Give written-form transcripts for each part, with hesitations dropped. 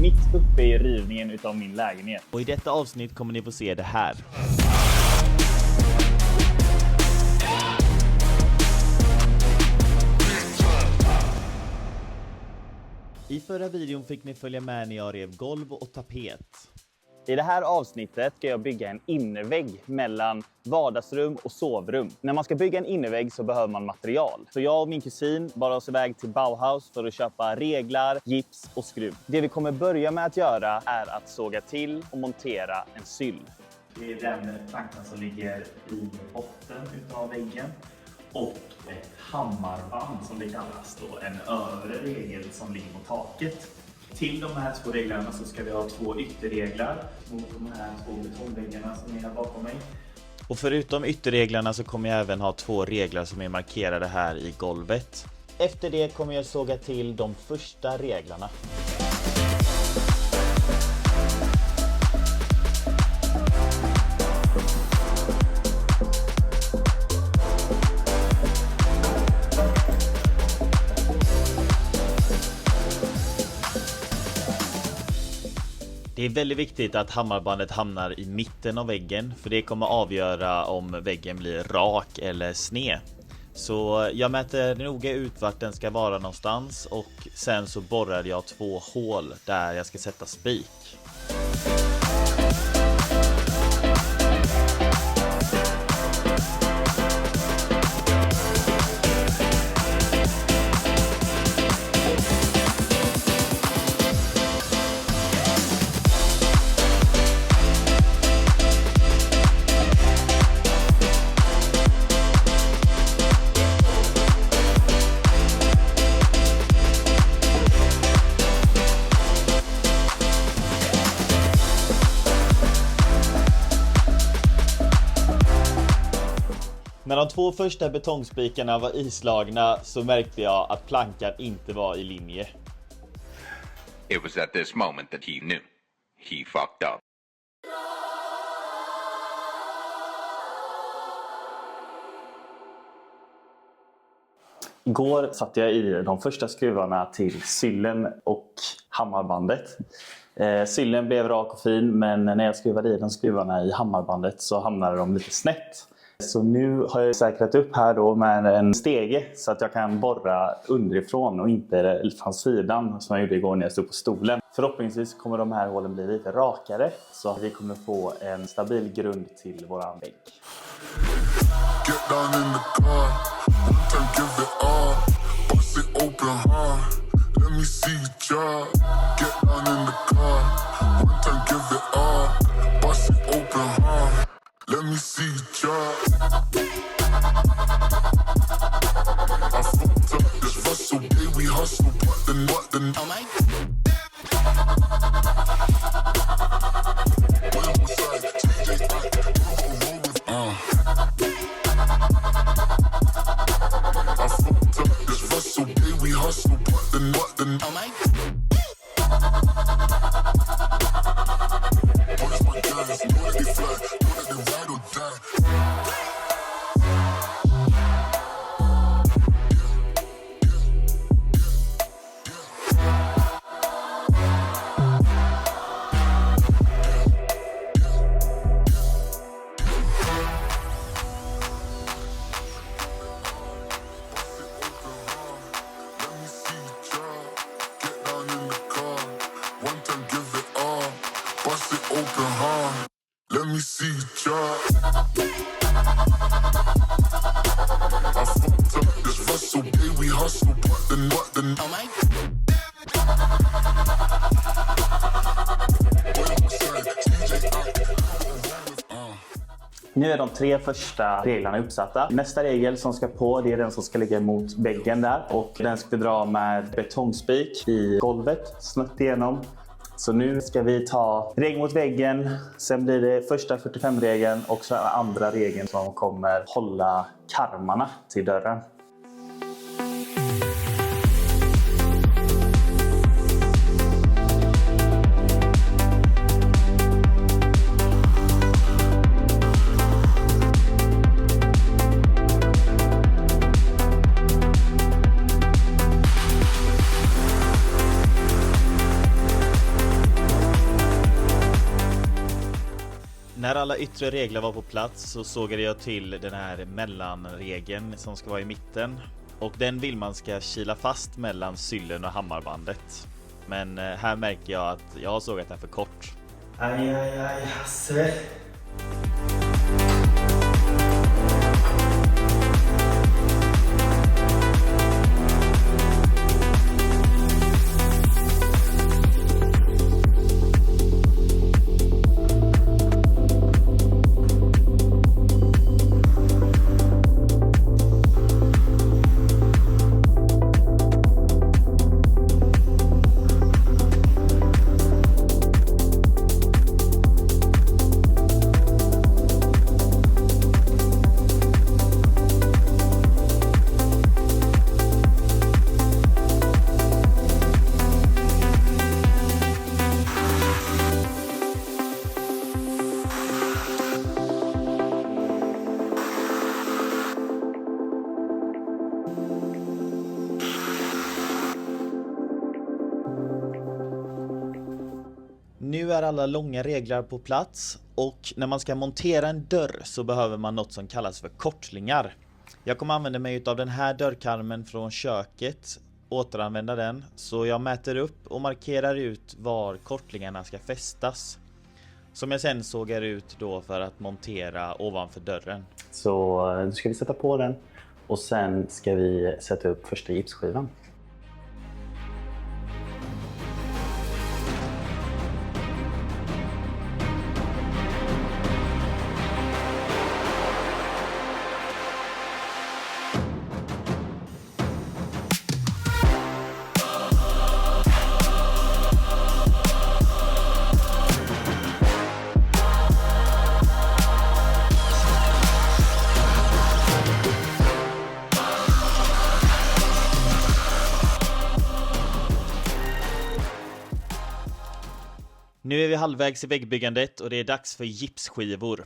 mitt uppe i rivningen utav min lägenhet. Och i detta avsnitt kommer ni få se det här. I förra videon fick ni följa med när jag rev golv och tapet. I det här avsnittet ska jag bygga en innervägg mellan vardagsrum och sovrum. När man ska bygga en innervägg så behöver man material. Så jag och min kusin bar oss iväg till Bauhaus för att köpa reglar, gips och skruv. Det vi kommer börja med att göra är att såga till och montera en syll. Det är den plankan som ligger i botten utav väggen. Och ett hammarband som det kallas då, en övre regel som ligger mot taket. Till de här två reglarna så ska vi ha två ytterreglar mot de här två betongväggarna som är här bakom mig. Och förutom ytterreglarna så kommer jag även ha två reglar som är markerade här i golvet. Efter det kommer jag såga till de första reglarna. Det är väldigt viktigt att hammarbandet hamnar i mitten av väggen, för det kommer avgöra om väggen blir rak eller sned. Så jag mäter noga ut vart den ska vara någonstans och sen så borrar jag två hål där jag ska sätta spik. När de två första betongspikarna var islagna så märkte jag att plankan inte var i linje. It was at this moment that he knew. He fucked up. Igår satte jag i de första skruvarna till syllen och hammarbandet. Syllen blev rak och fin, men när jag skruvade i de skruvarna i hammarbandet så hamnade de lite snett. Så nu har jag säkrat upp här då med en stege så att jag kan borra underifrån och inte från sidan som jag gjorde igår när jag stod på stolen. Förhoppningsvis kommer de här hålen bli lite rakare så att vi kommer få en stabil grund till våran vägg. Let me see you try. I fucked up this Russell, day we hustle, what the oh my. I fucked up this Russell, day we hustle, what the oh my. Where's my guys? Know that they fly. Let me see you try. I fucked up this Russell, day we hustle, what the oh my. Nu är de tre första reglarna uppsatta. Nästa regel som ska på, det är den som ska ligga mot väggen där. Och den ska dra med betongspik i golvet, snett igenom. Så nu ska vi ta regel mot väggen, sen blir det första 45-regeln och så andra regeln som kommer hålla karmarna till dörren. När alla yttre regler var på plats så sågade jag till den här mellanregeln som ska vara i mitten. Och den vill man ska kila fast mellan syllen och hammarbandet. Men här märker jag att jag har sågat den för kort. Aj, Hasse. Nu är alla långa reglar på plats och när man ska montera en dörr så behöver man något som kallas för kortlingar. Jag kommer använda mig av den här dörrkarmen från köket, återanvända den, så jag mäter upp och markerar ut var kortlingarna ska fästas. Som jag sen sågar ut då för att montera ovanför dörren. Så nu ska vi sätta på den och sen ska vi sätta upp första gipsskivan. Nu är vi halvvägs i väggbyggandet och det är dags för gipsskivor.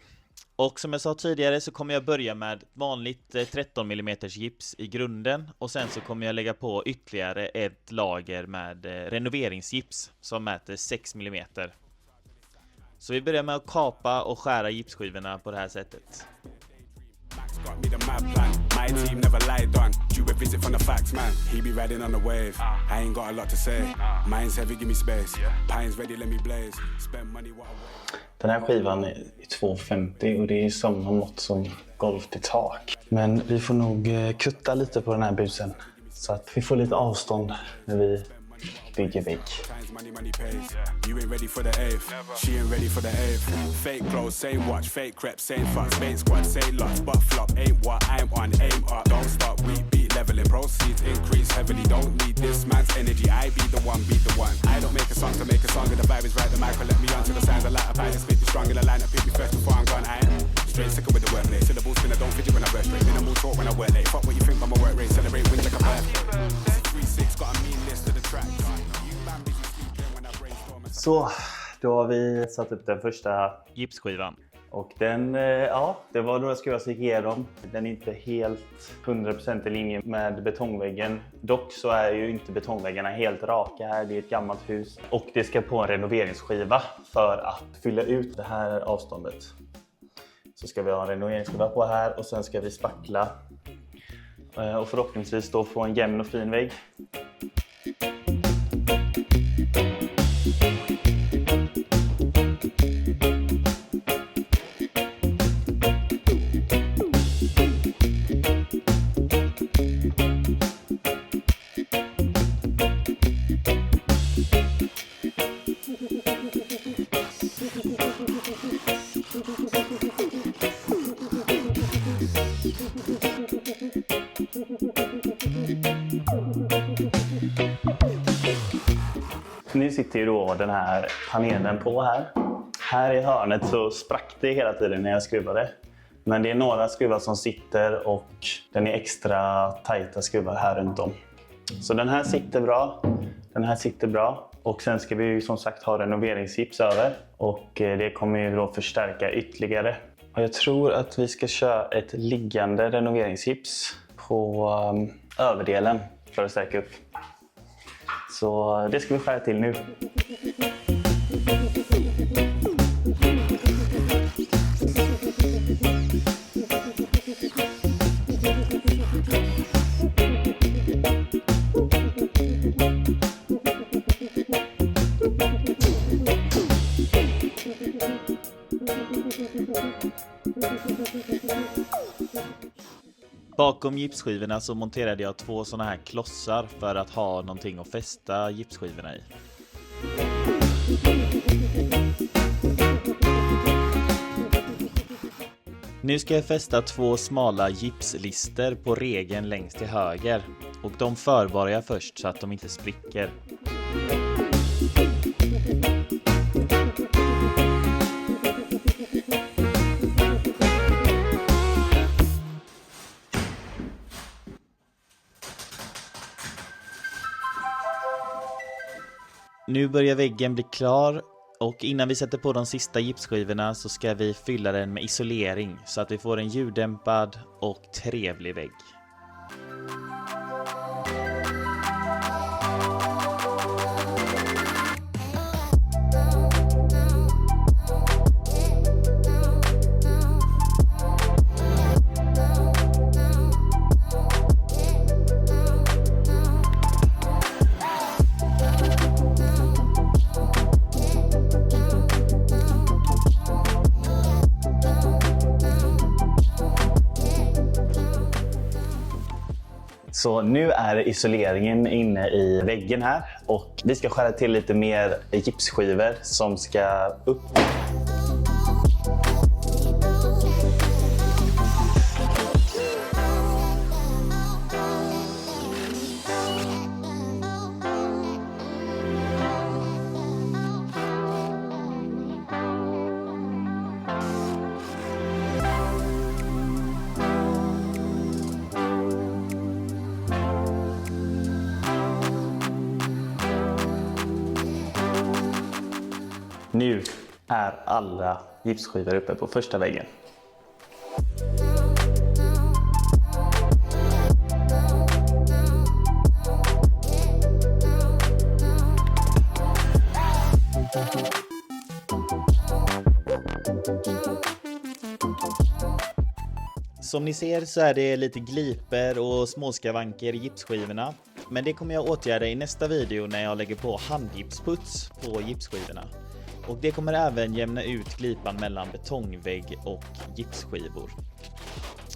Och som jag sa tidigare så kommer jag börja med vanligt 13 mm gips i grunden. Och sen så kommer jag lägga på ytterligare ett lager med renoveringsgips som mäter 6 mm. Så vi börjar med att kapa och skära gipsskivorna på det här sättet. Got me the mad plan. My team never lied on. Due a visit from the facts, man. He be riding on the wave. I ain't got a lot to say. Mine's heavy, give me space. Pines ready, let me blaze. Spend money what I want. Den här skivan är 2,50 och det är som något som golv till tak. Men vi får nog kutta lite på den här busen så att vi får lite avstånd när vi bygger vägg. Money pays. You ain't ready for the eighth. She ain't ready for the eighth. Fake clothes, same watch, fake crepe, same fucks, fake squad, same lots, but flop ain't what I'm on. Aim up, don't stop. We beat leveling, proceeds increase heavily. Don't need this man's energy. I be the one, beat the one. I don't make a song to make a song, and the vibe is right. The mic will let me on to the sounds of light. I just spit me strong in the line. Pick me first before I'm gone. I am straight sicker with the workplace. Syllables spin, I don't fidget when I burst straight. Minimal talk when I work late. Fuck what you think, I'm a work rate. Celebrate wins like a birthday. 3-6 got a mean list of the tracks. Så, då har vi satt upp den första Gipsskivan. och den, ja, det var några skruvar som gick igenom. Den är inte helt 100% i linje med betongväggen. Dock så är ju inte betongväggarna helt raka här, det är ett gammalt hus. Och det ska på en renoveringsskiva för att fylla ut det här avståndet. Så ska vi ha en renoveringsskiva på här och sen ska vi spackla. Och förhoppningsvis då få en jämn och fin vägg. Nu sitter ju då den här panelen på här. Här i hörnet så sprack det hela tiden när jag skruvade. Men det är några skruvar som sitter och den är extra tajta skruvar här runt om. Så den här sitter bra, den här sitter bra. Och sen ska vi ju som sagt ha renoveringsgips över. Och det kommer ju då förstärka ytterligare. Och jag tror att vi ska köra ett liggande renoveringsgips på överdelen för att stärka upp. Så det ska vi skära till nu. Bakom gipsskivorna så monterade jag 2 såna här klossar för att ha någonting att fästa gipsskivorna i. Nu ska jag fästa 2 smala gipslister på regeln längst till höger och de förvarar jag först så att de inte spricker. Nu börjar väggen bli klar och innan vi sätter på de sista gipsskivorna så ska vi fylla den med isolering så att vi får en ljuddämpad och trevlig vägg. Så nu är isoleringen inne i väggen här och vi ska skära till lite mer gipsskivor som ska upp. Nu är alla gipsskivor uppe på första väggen. Som ni ser så är det lite gliper och småskavanker i gipsskivorna. Men det kommer jag åtgärda i nästa video när jag lägger på handgipsputs på gipsskivorna. Och det kommer även jämna ut glipan mellan betongvägg och gipsskivor.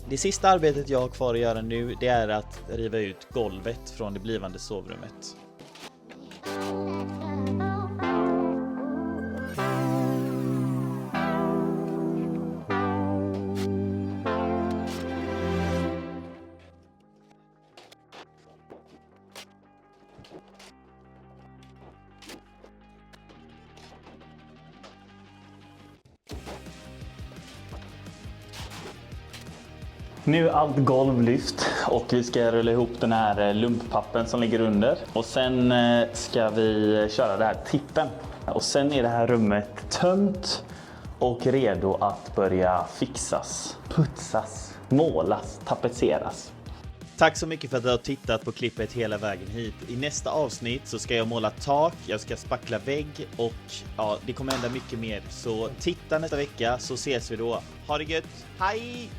Det sista arbetet jag har kvar att göra nu det är att riva ut golvet från det blivande sovrummet. Nu är allt golv lyft och vi ska rulla ihop den här lumppappen som ligger under. Och sen ska vi köra det här tippen. Och sen är det här rummet tömt och redo att börja fixas, putsas, målas, tapetseras. Tack så mycket för att du har tittat på klippet hela vägen hit. I nästa avsnitt så ska jag måla tak, jag ska spackla vägg och ja, det kommer hända mycket mer. Så titta nästa vecka så ses vi då. Ha det gött, hej!